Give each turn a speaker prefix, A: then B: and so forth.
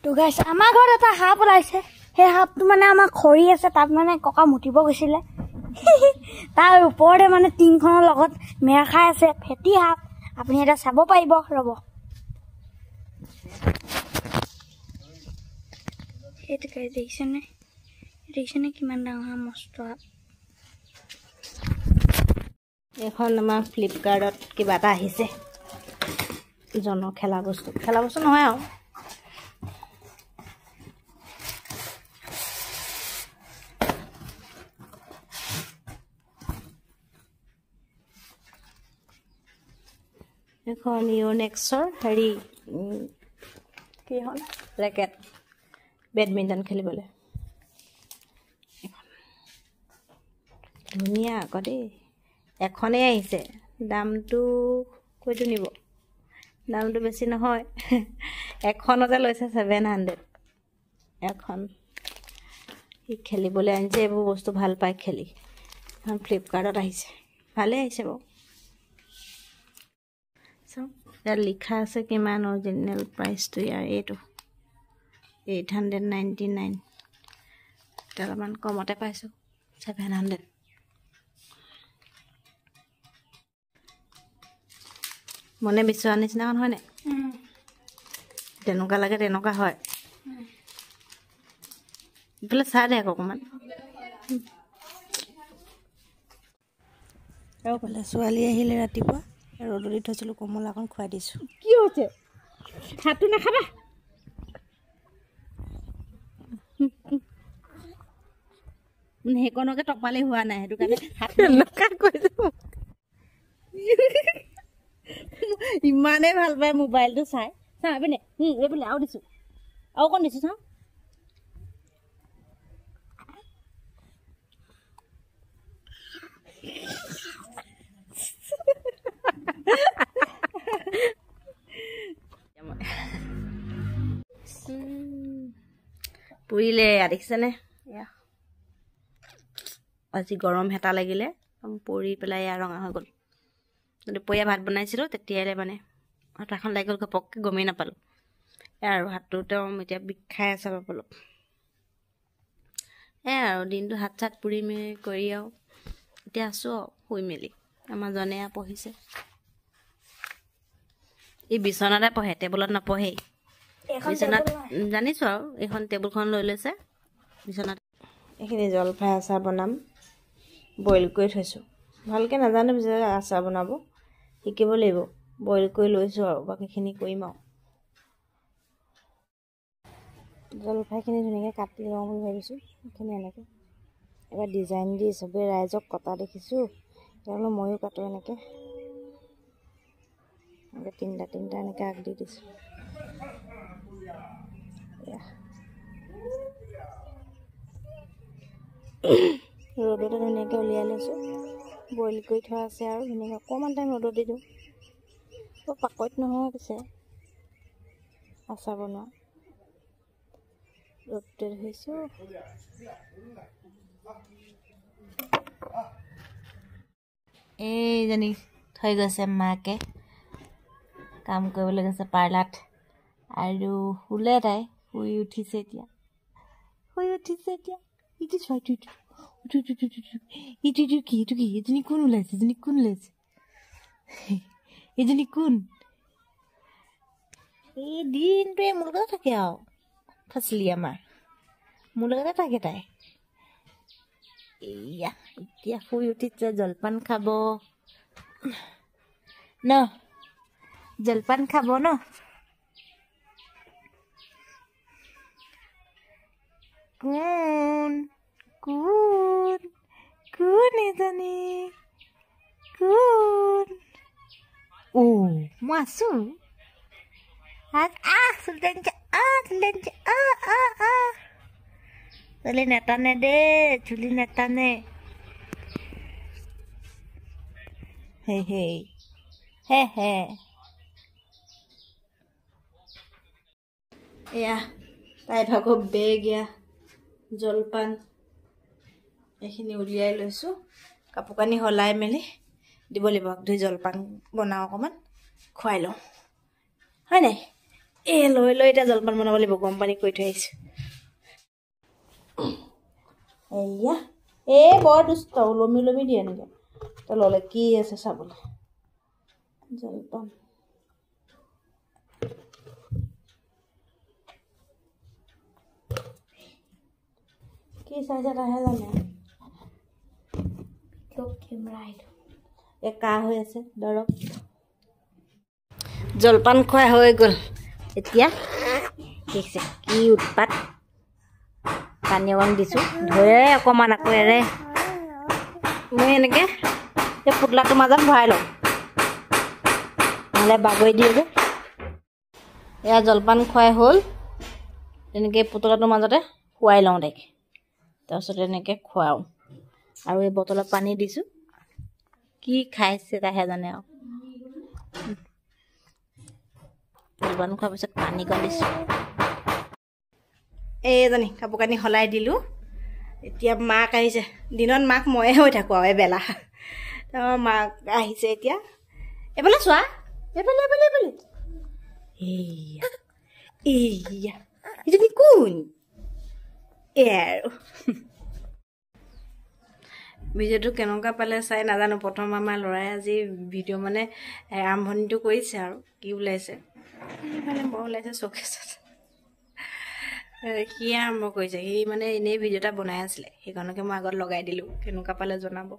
A: তো গাইছ আমাৰ ঘৰত এটা সাপ ওলাইছে সেই সাপটো মানে আমাৰ খৰি আছে তাত মানে ককা মুতিব গৈছিলে তাৰ ওপৰতে মানে টিংখনৰ লগত মেৰ খাই আছে ফেটি সাপ আপুনি এটা চাব পাৰিব ৰ'ব এইটো গাইছ দেখিছেনে কিমান ডাঙৰ মস্ত সাপ
B: এখন আমাৰ ফ্লিপকাৰ্টত কিবা এটা আহিছে খেলা বস্তু নহয় আৰু এখন ইউনেক্সৰ হেৰি কি হ'ল ৰেকেট বেডমিণ্টন খেলিবলৈ ধুনীয়া আকৌ দেই এখনেই আহিছে দামটো কৈতো নিব দামটো বেছি নহয় এখনতে লৈছে 700 এখন সি খেলিবলৈ আনিছে এইবোৰ বস্তু ভাল পায় খেলি এখন ফ্লিপকাৰ্টত আহিছে ভালে আহিছে বাৰু ইয়াত লিখা আছে কিমান অৰিজিনেল প্ৰাইচটো ইয়াৰ এইটো 899 অলপমান কমতে পাইছোঁ 700 মনে বিচৰা নিচিনাখন হয়নে তেনেকুৱা লাগে তেনেকুৱা হয় এইফালে চাই দে অকণমান এইফালে ছোৱালী আহিলে ৰাতিপুৱা ৰ'দত দি থৈছিলোঁ কমলাকণ খুৱাই দিছোঁ কি হৈছে হাতটো নাখাবা সেইকণকে টপালি হোৱা নাই সেইটো কাৰণে ইমানেই ভাল পায় মোবাইলটো চাই চাবিনে এইফালে আৰু দিছোঁ আৰু অকণ দিছোঁ চাওঁ পুৰিলে দেখিছেনে আজি গৰম হেতা লাগিলে পুৰি পেলাই ৰঙা হৈ গ'ল দুপৰীয়া ভাত বনাইছিলোঁ তেতিয়ালৈ মানে হাতাখন লাগি গ'ল ঘপককৈ গমেই নাপালোঁ আৰু হাতটোতে এতিয়া বিষাই আছে অলপ আৰু দিনটো হাত চাত পুৰি মেলি কৰি আৰু এতিয়া আছোঁ আৰু শুই মেলি আমাৰ জনে পঢ়িছে এই বিচনাতে পঢ়ে টেবুলত নপঢ়েই বিচনাত জানিছোঁ আৰু এইখন টেবুলখন লৈ লৈছে বিচনাত এইখিনি জলফাই আচাৰ বনাম বইল কৰি থৈছোঁ ভালকৈ নাজানো যে আচাৰ বনাব শিকিব লাগিব বইল কৰি লৈছোঁ আৰু বাকীখিনি কৰিম আৰু জলফাইখিনি ধুনীয়াকৈ কাটি লওঁ বুলি ভাবিছোঁ সেইখিনি এনেকৈ এবাৰ ডিজাইন দি চবেই ৰাইজক কটা দেখিছোঁ তেওঁলোকে ময়ো কাটো এনেকৈ তিনিটা এনেকৈ আগ দি দিছোঁ ৰ'দতে ধুনীয়াকৈ উলিয়াই লৈছোঁ বইল কৰি থোৱা আছে আৰু ধুনীয়াকৈ অকণমান টাইম ৰ'দত দি দিওঁ পাকৈত নহয় পিছে আচাৰ বনোৱা ৰ'দতে ধৰিছোঁ এইজনী থৈ গৈছে মাকে কাম কৰিবলৈ গৈছে পাৰ্লাৰত আৰু শুলে তাই শুই উঠিছে এতিয়া ইটো চোৱা ইটো কি এজনী কোন ওলাইছে এজনী কোন এই দিনটোৱে মোৰ লগতে থাকে আৰু ফাচলি আমাৰ মোৰ লগতে থাকে তাই এয়া এতিয়া শুই উঠিছে জলপান খাব ন জলপান খাব ন কোন এজনী কোন মই আছোঁ চুলি নেটানে দেই চুলি নেটানে হে এয়া তাই ভাগৰ বেগ এয়া জলপান এইখিনি উলিয়াই লৈছোঁ কাপোৰ কানি সলাই মেলি দিব লাগিব ধুই জলপান বনাওঁ অকণমান খুৱাই লওঁ হয় নাই লৈ লৈ এতিয়া জলপান বনাব লাগিব গৰম পানী কৰি থৈ আহিছোঁ এয়া বৰ দুষ্ট ওলমি ওলমি দিয়ে এনেকৈ তই ল'লে কি আছে চাবলৈ জলপান কি চাইছে তাহে জানে কাহ হৈ আছে দৰৱ জলপান খোৱা হৈ গ'ল এতিয়া দেখিছে কি উৎপাত পানী অকণ দিছোঁ ধৰে অকণমান আকৌ এৰে মই এনেকৈ এই পুতলাটোৰ মাজত ভৰাই লওঁ নহ'লে বাগৰি দিয়ে যে এয়া জলপান খুৱাই হ'ল তেনেকৈ পুতলাটোৰ মাজতে খুৱাই লওঁ তাইক তাৰপিছত এনেকৈ খুৱাওঁ আৰু এই বটলত পানী দিছোঁ কি খাইছে তাইহে জানে আৰু জলপান খোৱাৰ পিছত পানী কণ দিছোঁ এইজনী কাপোৰ কানি সলাই দিলোঁ এতিয়া মাক আহিছে দিনত মাক ময়ে হৈ থাকোঁ আৰু এবেলা মাক আহিছে এতিয়া এইফালে চোৱা এইফালে এইফালে এইফালে এইয়া এইজনী কোন আৰু ভিডিঅ'টো কেনেকুৱা পালে চাই নাজানো প্ৰথম আমাৰ ল'ৰাই আজি ভিডিঅ' মানে আৰম্ভণিটো কৰিছে আৰু কি ওলাইছে মানে বৰ ওলাইছে চকেছত সি আৰম্ভ কৰিছে সি মানে এনেই ভিডিঅ' এটা বনাই আছিলে সেইকাৰণকে মই আগত লগাই দিলোঁ কেনেকুৱা পালে জনাব